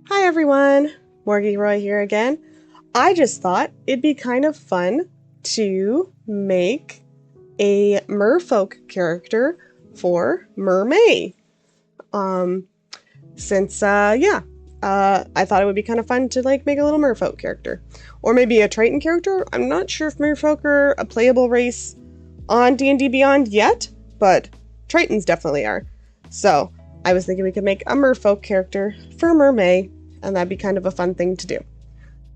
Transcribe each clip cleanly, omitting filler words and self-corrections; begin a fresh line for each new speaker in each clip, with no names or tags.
Hi everyone, Morgie Roy here again. I just thought it'd be kind of fun to make a merfolk character for Mermay. I thought it would be kind of fun to make a little merfolk character. Or maybe a Triton character. I'm not sure if merfolk are a playable race on D&D Beyond yet, but Tritons definitely are. So I was thinking we could make a merfolk character for Mermay, and that'd be kind of a fun thing to do.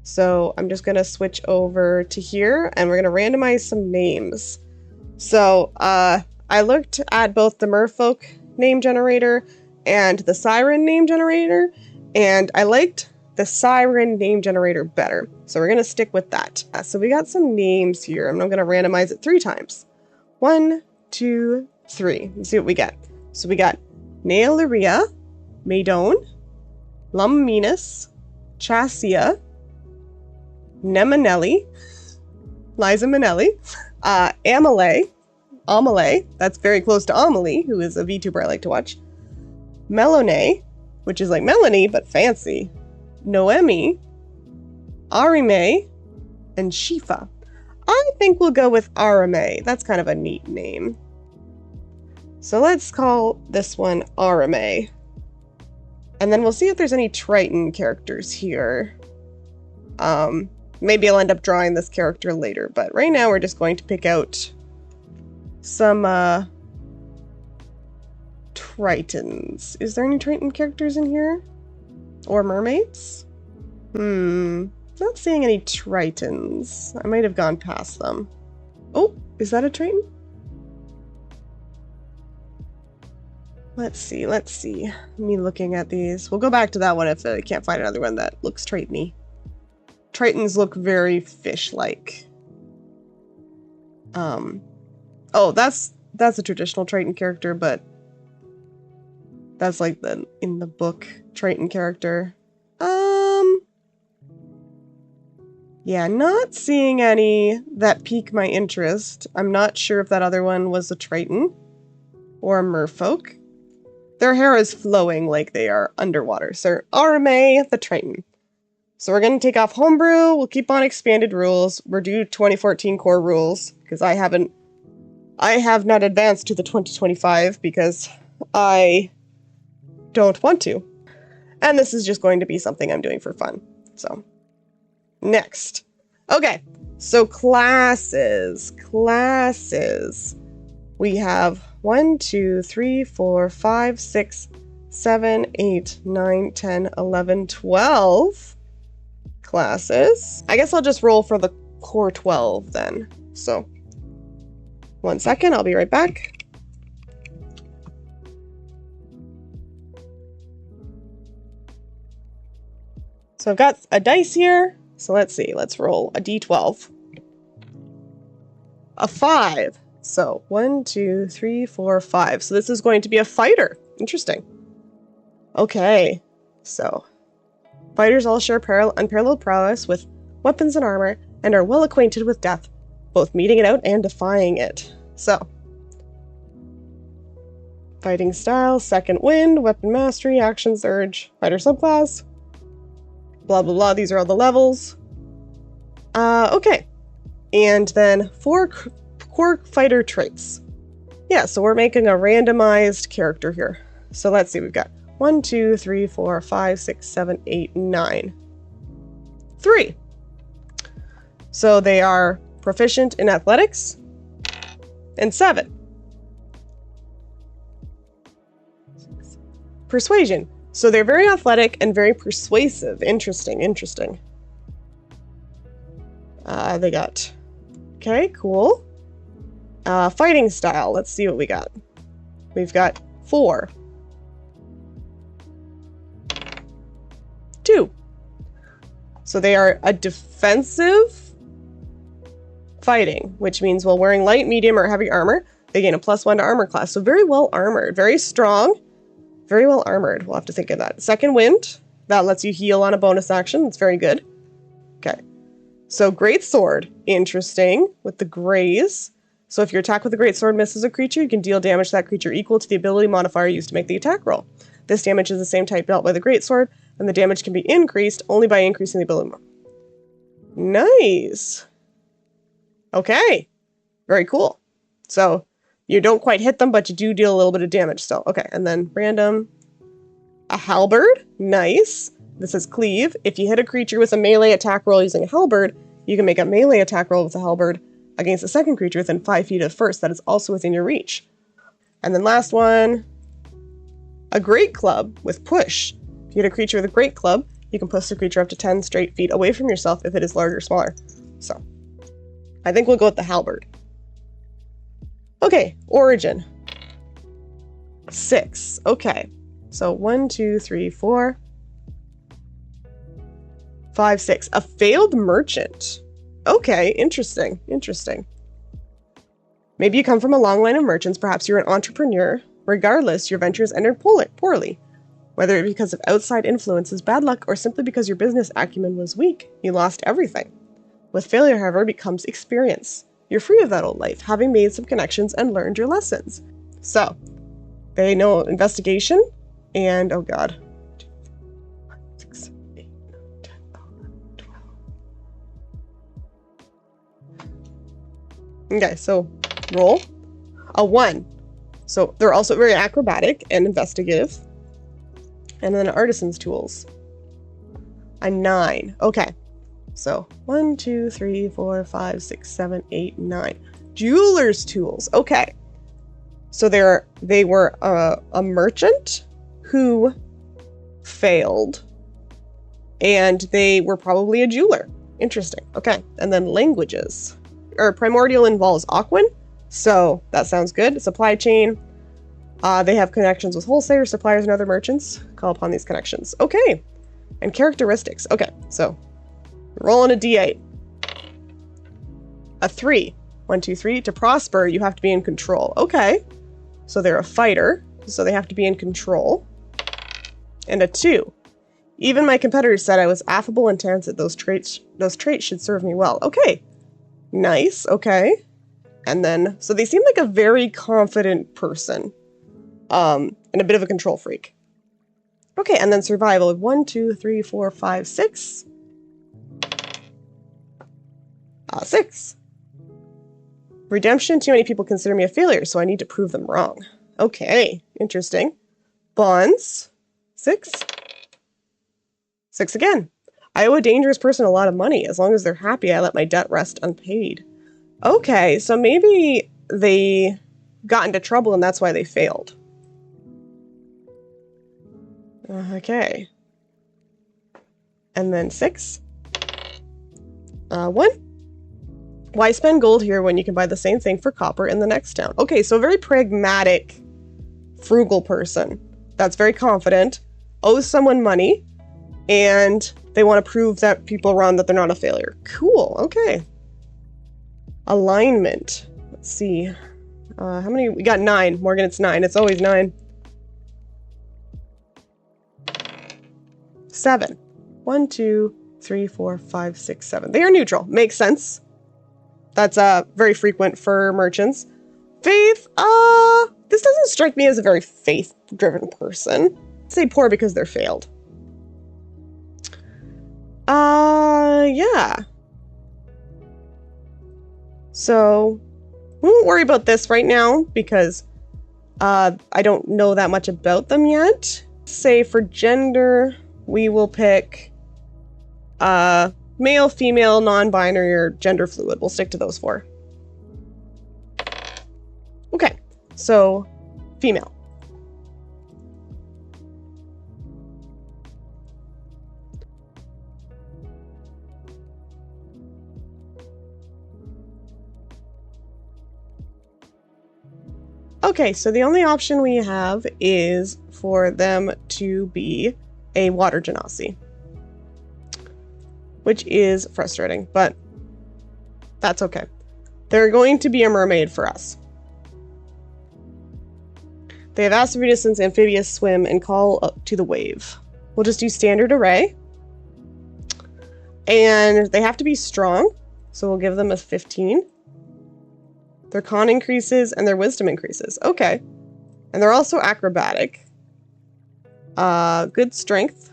So I'm just going to switch over to here, and we're going to randomize some names. So I looked at both the merfolk name generator and the siren name generator, and I liked the siren name generator better. So we're going to stick with that. So we got some names here, and I'm going to randomize it 3 times. 1, 2, 3. Let's see what we get. So we got Naelaria, Maidon, Luminous, Chassia, Nemanelli, Liza Minnelli, Amelie, that's very close to Amelie, who is a VTuber I like to watch, Melone, which is like Melanie, but fancy, Noemi, Arime, and Shifa. I think we'll go with Arime. That's kind of a neat name. So let's call this one Arime. And then we'll see if there's any Triton characters here. Maybe I'll end up drawing this character later, but right now we're just going to pick out some Tritons. Is there any Triton characters in here? Or mermaids? Not seeing any Tritons. I might have gone past them. Oh, is that a Triton? Let's see. Me looking at these. We'll go back to that one if I can't find another one that looks Triton-y. Tritons look very fish-like. Oh, that's a traditional Triton character, but that's like the in the book Triton character. Yeah, not seeing any that pique my interest. I'm not sure if that other one was a Triton or a merfolk. Their hair is flowing like they are underwater. So Arime the Triton. So we're going to take off homebrew. We'll keep on expanded rules. We're due 2014 core rules because I have not advanced to the 2025 because I don't want to. And this is just going to be something I'm doing for fun. So next. Okay. So classes. We have 1, 2, 3, 4, 5, 6, 7, 8, 9, 10, 11, 12 classes. I guess I'll just roll for the core 12 then. So, 1 second, I'll be right back. So I've got a dice here. So let's see, let's roll a d12. A 5. So 1, 2, 3, 4, 5. So this is going to be a fighter. Interesting. Okay. So fighters all share unparalleled prowess with weapons and armor and are well acquainted with death, both meeting it out and defying it. So fighting style, second wind, weapon mastery, action surge, fighter subclass, blah blah blah. These are all the levels. Okay. And then 4 core fighter traits. Yeah, so we're making a randomized character here. So let's see, we've got 1, 2, 3, 4, 5, 6, 7, 8, 9. 3. So they are proficient in athletics. And 7. Persuasion. So they're very athletic and very persuasive. Interesting. They got... Okay, cool. Fighting style. Let's see what we got. We've got 4. 2. So they are a defensive fighting, which means while wearing light, medium, or heavy armor, they gain a +1 to armor class. So very well armored, very strong, very well armored. We'll have to think of that. Second wind, that lets you heal on a bonus action. That's very good. Okay. So great sword, interesting, with the grays. So if your attack with the great sword misses a creature, you can deal damage to that creature equal to the ability modifier used to make the attack roll. This damage is the same type dealt by the great sword and the damage can be increased only by increasing the ability. Nice. Okay. Very cool. So you don't quite hit them, but you do deal a little bit of damage still. Okay, and then random. A halberd. Nice. This is cleave. If you hit a creature with a melee attack roll using a halberd, you can make a melee attack roll with a halberd against a second creature within 5 feet of the first that is also within your reach. And then last one, a great club with push. If you hit a creature with a great club, you can push the creature up to 10 straight feet away from yourself if it is larger or smaller. So, I think we'll go with the halberd. Okay, origin. 6. Okay. So 1, 2, 3, 4, 5, 6. A failed merchant. Okay, interesting. Interesting. Maybe you come from a long line of merchants. Perhaps you're an entrepreneur. Regardless, your ventures ended poorly. Whether because of outside influences, bad luck, or simply because your business acumen was weak, you lost everything. With failure, however, becomes experience. You're free of that old life, having made some connections and learned your lessons. So, they know investigation, and oh god. 6, 7, 8, 9, 10, 11, 12. Okay, so roll. A 1. So they're also very acrobatic and investigative. And then artisan's tools. A 9. Okay. So 1, 2, 3, 4, 5, 6, 7, 8, 9. Jeweler's tools. Okay. So they were a merchant who failed, and they were probably a jeweler. Interesting. Okay. And then languages. Primordial involves Aquan, so that sounds good. Supply chain. They have connections with wholesalers, suppliers, and other merchants. Call upon these connections. Okay. And characteristics. Okay, so rolling a d8. A 3. 1, 2, 3. To prosper, you have to be in control. Okay. So they're a fighter, so they have to be in control. And a 2. Even my competitors said I was affable and talented. Those traits should serve me well. Okay. Nice. Okay. And then, so they seem like a very confident person. And a bit of a control freak. Okay, and then survival. 1, 2, 3, 4, 5, 6. 6. Redemption. Too many people consider me a failure, so I need to prove them wrong. Okay, interesting. Bonds. 6. 6 again. I owe a dangerous person a lot of money. As long as they're happy, I let my debt rest unpaid. Okay, so maybe they got into trouble and that's why they failed. Okay. And then 6. 1. Why spend gold here when you can buy the same thing for copper in the next town? Okay, so a very pragmatic, frugal person that's very confident, owes someone money, and they want to prove that people around that they're not a failure. Cool, okay. Alignment. Let's see. How many? We got 9. Morgan, it's 9. It's always 9. 7. 1, 2, 3, 4, 5, 6, 7. They are neutral. Makes sense. That's very frequent for merchants. Faith. This doesn't strike me as a very faith-driven person. I'd say poor because they're failed. Yeah. So, we won't worry about this right now because I don't know that much about them yet. Say for gender, we will pick male, female, non-binary, or gender fluid. We'll stick to those 4. Okay, so female. Okay, so the only option we have is for them to be a water genasi, which is frustrating, but that's okay. They're going to be a mermaid for us. They have acid resistance, amphibious, swim, and call up to the wave. We'll just do standard array. And they have to be strong, so we'll give them a 15. Their con increases and their wisdom increases. Okay. And they're also acrobatic. Good strength.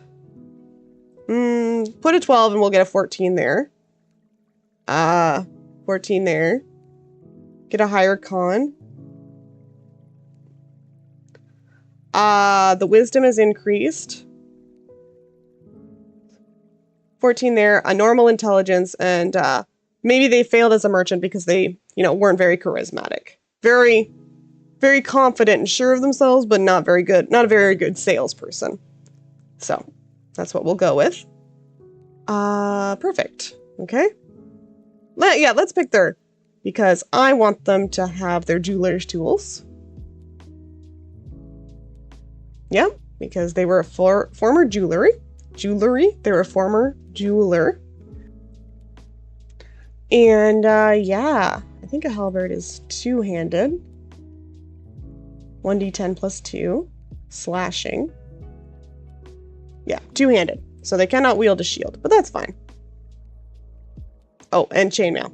Put a 12 and we'll get a 14 there. 14 there. Get a higher con. The wisdom is increased. 14 there, a normal intelligence, and maybe they failed as a merchant because they, weren't very charismatic. Very, very confident and sure of themselves, but not very good. Not a very good salesperson. So, that's what we'll go with. Perfect. Okay. Let's pick their, because I want them to have their jeweler's tools. Yeah, because they were a former jewelry. They were a former jeweler. And, yeah, I think a halberd is two-handed. 1d10 plus 2. Slashing. Yeah, two-handed. So they cannot wield a shield, but that's fine. Oh, and chainmail.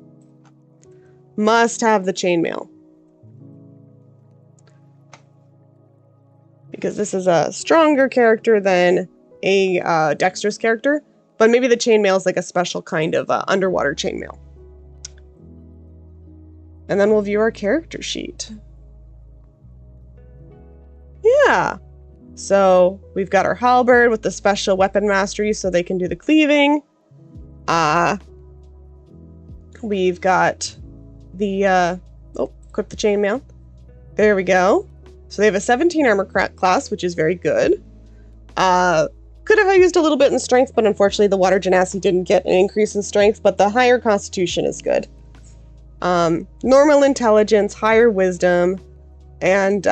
Must have the chainmail. Because this is a stronger character than a dexterous character, but maybe the chainmail is like a special kind of underwater chainmail. And then we'll view our character sheet. Yeah. So we've got our halberd with the special weapon mastery so they can do the cleaving. We've got the, equip the chainmail. There we go. So they have a 17 armor class, which is very good. Could have used a little bit in strength, but unfortunately the water genasi didn't get an increase in strength, but the higher constitution is good. Normal intelligence, higher wisdom, and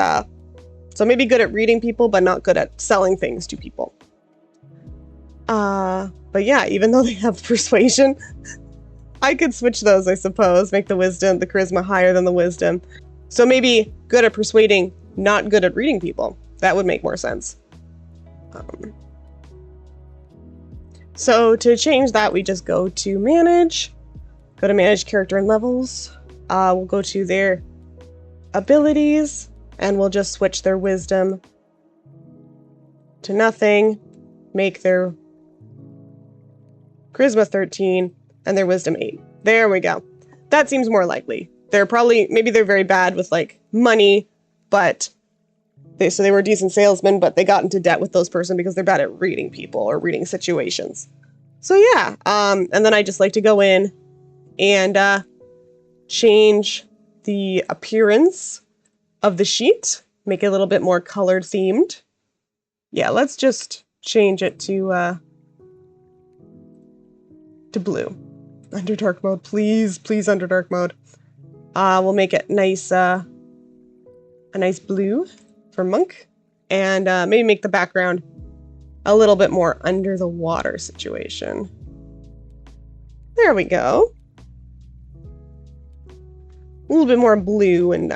so maybe good at reading people, but not good at selling things to people. But yeah, even though they have persuasion, I could switch those, I suppose. Make the charisma higher than the wisdom. So maybe good at persuading, not good at reading people. That would make more sense. So to change that, we just go to manage. Go to manage character and levels. We'll go to their abilities, and we'll just switch their wisdom to nothing. Make their charisma 13 and their wisdom 8. There we go. That seems more likely. Maybe they're very bad with like money, but they were a decent salesman, but they got into debt with those person because they're bad at reading people or reading situations. So yeah, and then I just like to go in and change the appearance of the sheet, make it a little bit more colored themed. Yeah, let's just change it to blue. Underdark mode, please Underdark mode. We'll make it nice, a nice blue for monk, and maybe make the background a little bit more under the water situation. There we go. A little bit more blue, and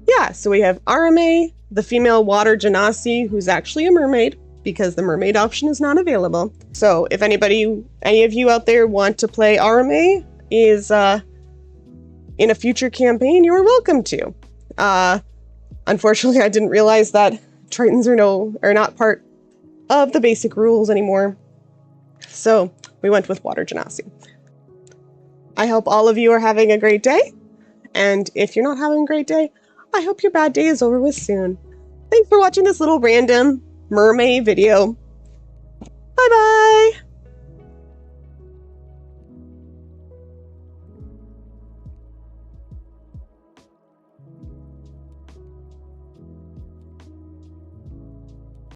yeah, so we have Mermay, the female water genasi, who's actually a mermaid, because the mermaid option is not available. So if any of you out there want to play Mermay is in a future campaign, you are welcome to. Unfortunately, I didn't realize that Tritons are not part of the basic rules anymore. So we went with water genasi. I hope all of you are having a great day. And if you're not having a great day, I hope your bad day is over with soon. Thanks for watching this little random Mermay video.